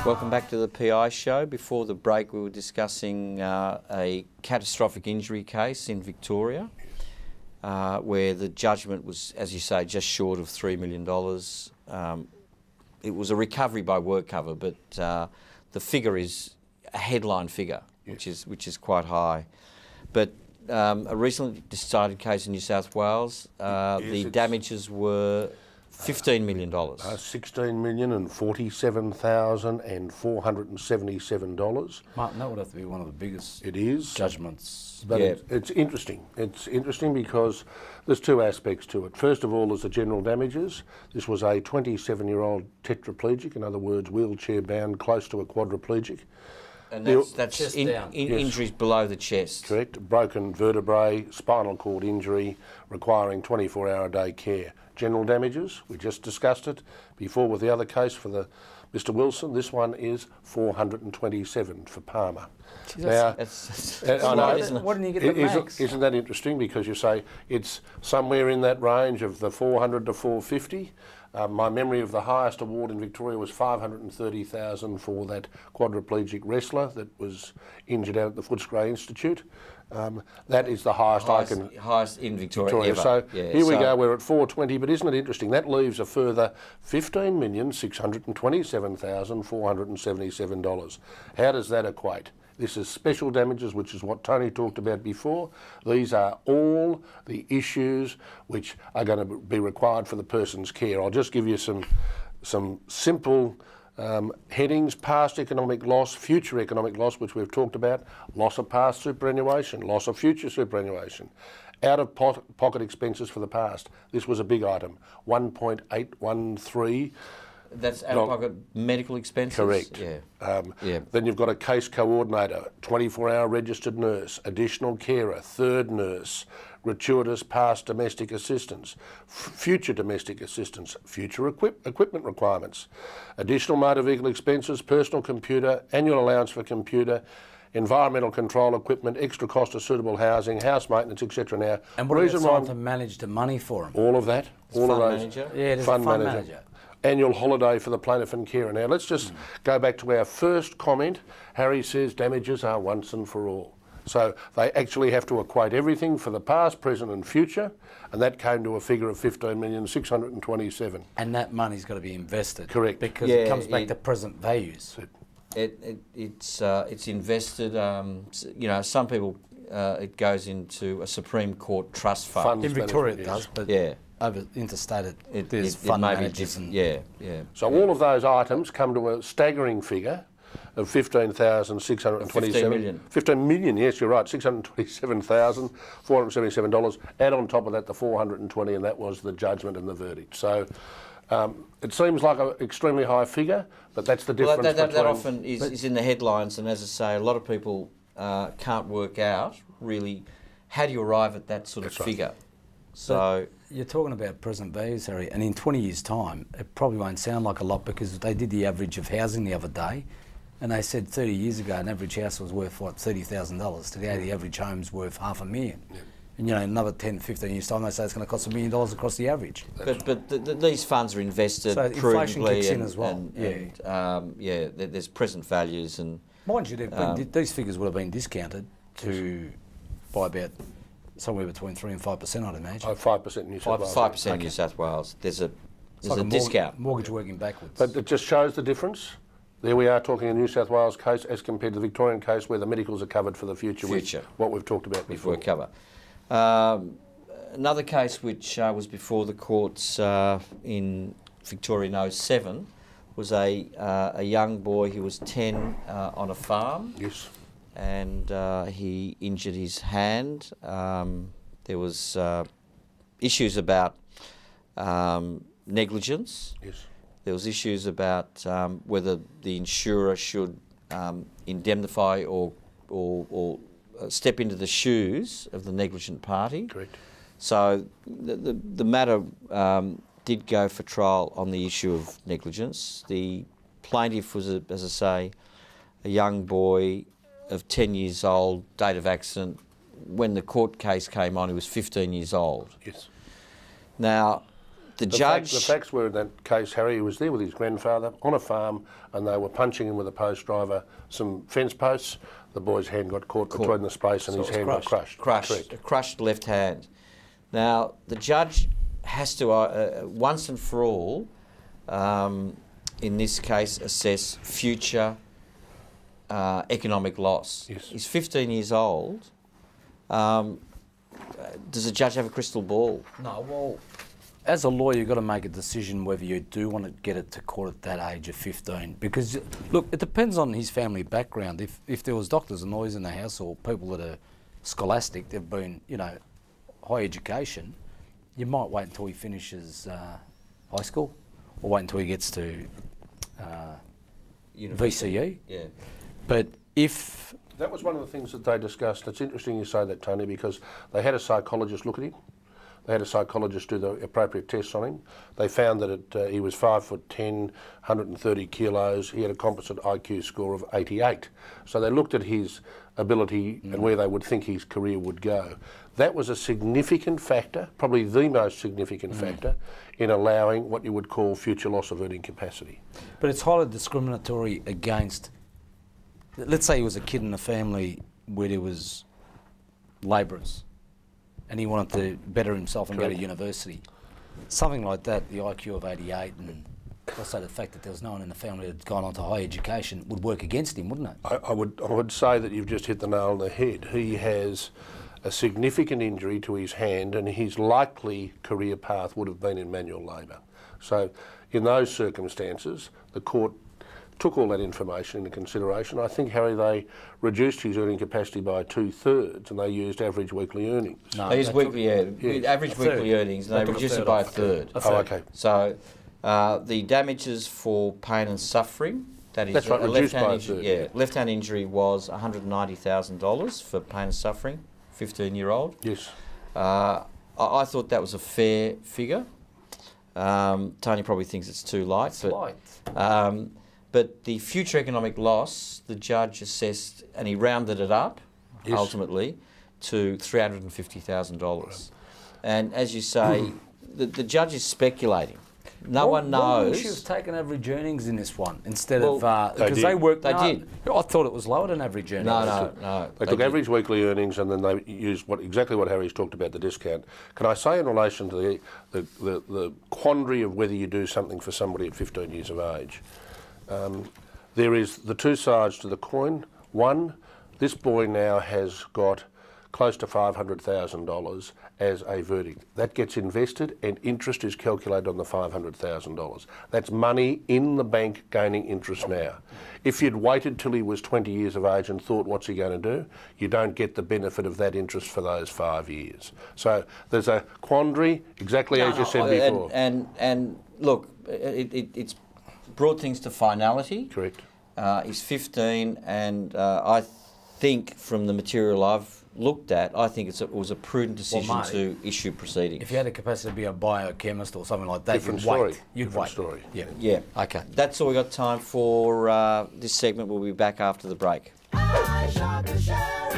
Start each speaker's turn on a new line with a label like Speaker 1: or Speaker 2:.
Speaker 1: Welcome back to the P.I Show. Before the break we were discussing a catastrophic injury case in Victoria where the judgment was, as you say, just short of $3 million. It was a recovery by work cover, but the figure is a headline figure, which is quite high. But a recently decided case in New South Wales, the damages were $15 million.
Speaker 2: $16,047,477.
Speaker 3: Martin, that would have to be one of the biggest judgments.
Speaker 2: But it's interesting. It's interesting because there's two aspects to it. First of all, there's the general damages. This was a 27-year-old tetraplegic, in other words, wheelchair bound, close to a quadriplegic.
Speaker 1: And that's injuries below the chest.
Speaker 2: Correct. Broken vertebrae, spinal cord injury, requiring 24-hour-a-day care. General damages, we just discussed it before with the other case for the Mr. Wilson. This one is 427 for Palmer.
Speaker 1: Now,
Speaker 3: I know. Why didn't you get the max?
Speaker 2: Isn't that interesting? Because you say it's somewhere in that range of the 400 to 450. My memory of the highest award in Victoria was $530,000 for that quadriplegic wrestler that was injured out at the Footscray Institute. That is the highest
Speaker 1: highest in Victoria ever.
Speaker 2: So here we go, we're at 420, but isn't it interesting? That leaves a further $15,627,477. How does that equate? This is special damages, which is what Tony talked about before. These are all the issues which are going to be required for the person's care. I'll just give you some simple headings: past economic loss, future economic loss, which we've talked about, loss of past superannuation, loss of future superannuation, out-of-pocket expenses for the past. This was a big item, 1.813.
Speaker 1: That's out-of-pocket medical expenses?
Speaker 2: Correct.
Speaker 1: Yeah.
Speaker 2: Then you've got a case coordinator, 24-hour registered nurse, additional carer, third nurse, gratuitous past domestic assistance, future domestic assistance, future equipment requirements, additional motor vehicle expenses, personal computer, annual allowance for computer, environmental control equipment, extra cost of suitable housing, house maintenance, etc. Now,
Speaker 3: and what reason why to manage the money for them?
Speaker 2: All of that, all of those.
Speaker 1: Manager?
Speaker 3: Yeah, it is fund manager.
Speaker 2: Annual holiday for the plaintiff and carer. Now let's just go back to our first comment. Harry says damages are once and for all. So they actually have to equate everything for the past, present and future, and that came to a figure of $15,627,000.
Speaker 3: And that money's got to be invested.
Speaker 2: Correct.
Speaker 3: Because it comes back to present values.
Speaker 1: It's invested, you know, some people, it goes into a Supreme Court trust fund.
Speaker 3: In Victoria it does, but over interstate there's fund managers.
Speaker 2: So all of those items come to a staggering figure of $15,627. 15 million, yes, you're right, $627,477. Add on top of that the 420, and that was the judgment and the verdict. So it seems like an extremely high figure, but that's the difference.
Speaker 1: Well, that often is in the headlines, and as I say, a lot of people can't work out really how do you arrive at that sort of figure. So
Speaker 3: you're talking about present values, Harry, and in 20 years' time, it probably won't sound like a lot because they did the average of housing the other day, and they said 30 years ago an average house was worth, what, $30,000. Today the average home's worth $500,000. And you know, another 10, 15 years' time, they say it's going to cost $1 million across the average.
Speaker 1: But these funds are invested
Speaker 3: so inflation
Speaker 1: prudently,
Speaker 3: kicks in as well.
Speaker 1: There's present values and.
Speaker 3: Mind you, these figures would have been discounted by about somewhere between 3 and 5%, I'd imagine.
Speaker 2: 5% in New South Wales.
Speaker 1: 5% in New South Wales. There's a discount.
Speaker 3: Mortgage working backwards.
Speaker 2: But it just shows the difference. There we are talking a New South Wales case as compared to the Victorian case where the medicals are covered for the future. Which what we've talked about before.
Speaker 1: Cover. Another case which was before the courts in Victoria in 07 was a young boy. He was 10 on a farm.
Speaker 2: Yes.
Speaker 1: And he injured his hand. There was issues about negligence.
Speaker 2: Yes.
Speaker 1: There was issues about whether the insurer should indemnify or step into the shoes of the negligent party.
Speaker 2: Correct.
Speaker 1: So the matter did go for trial on the issue of negligence. The plaintiff was, as I say, a young boy of 10 years old, date of accident. When the court case came on, he was 15 years old.
Speaker 2: Yes.
Speaker 1: Now, The judge...
Speaker 2: The facts were in that case, Harry, he was there with his grandfather on a farm and they were punching him with a post driver some fence posts. The boy's hand got caught between the space and his hand got crushed.
Speaker 1: Crushed left hand. Now, the judge has to, once and for all, in this case, assess future economic loss.
Speaker 2: Yes.
Speaker 1: He's 15 years old. Does the judge have a crystal ball?
Speaker 3: No, well, as a lawyer, you've got to make a decision whether you do want to get it to court at that age of 15. Because, look, it depends on his family background. If there was doctors and lawyers in the house or people that are scholastic, they've been, you know, high education, you might wait until he finishes high school or wait until he gets to VCE.
Speaker 1: Yeah.
Speaker 3: But if...
Speaker 2: That was one of the things that they discussed. It's interesting you say that, Tony, because they had a psychologist look at him. They had a psychologist do the appropriate tests on him. They found that he was 5'10", 130 kilos. He had a composite IQ score of 88. So they looked at his ability and where they would think his career would go. That was a significant factor, probably the most significant factor, in allowing what you would call future loss of earning capacity.
Speaker 3: But it's highly discriminatory against... Let's say he was a kid in a family where there was labourers and he wanted to better himself and go to university. Something like that, the IQ of 88 and also the fact that there was no one in the family that had gone on to higher education would work against him, wouldn't it?
Speaker 2: I would say that you've just hit the nail on the head. He has a significant injury to his hand and his likely career path would have been in manual labour. So in those circumstances, the court took all that information into consideration. I think, Harry, they reduced his earning capacity by 2/3 and they used average weekly earnings.
Speaker 1: No, they used average weekly earnings and they reduced it by a third.
Speaker 2: Oh, okay.
Speaker 1: So the damages for pain and suffering, that is
Speaker 2: That's right, reduced by a third.
Speaker 1: Yeah, left-hand injury was $190,000 for pain and suffering, 15-year-old.
Speaker 2: Yes.
Speaker 1: I thought that was a fair figure. Tony probably thinks it's too light. But the future economic loss, the judge assessed, and he rounded it up, ultimately, to $350,000. And as you say, the judge is speculating. No one knows.
Speaker 3: She was taking average earnings in this one instead of...
Speaker 2: Because
Speaker 3: they worked...
Speaker 1: They did.
Speaker 3: I thought it was lower than average earnings.
Speaker 1: No.
Speaker 2: They took average weekly earnings and then they used exactly what Harry's talked about, the discount. Can I say in relation to the quandary of whether you do something for somebody at 15 years of age, there is the two sides to the coin. One, this boy now has got close to $500,000 as a verdict. That gets invested and interest is calculated on the $500,000. That's money in the bank gaining interest now. If you'd waited till he was 20 years of age and thought, what's he going to do? You don't get the benefit of that interest for those 5 years. So there's a quandary, exactly as you said before.
Speaker 1: And look, it's brought things to finality.
Speaker 2: Correct.
Speaker 1: He's 15 and I think from the material I've looked at, I think it was a prudent decision to issue proceedings.
Speaker 3: If you had a capacity to be a biochemist or something like that,
Speaker 2: Different story.
Speaker 3: You'd wait.
Speaker 2: Story.
Speaker 1: Yeah.
Speaker 3: Okay.
Speaker 1: That's all we got time for this segment. We'll be back after the break.
Speaker 4: P.I Show.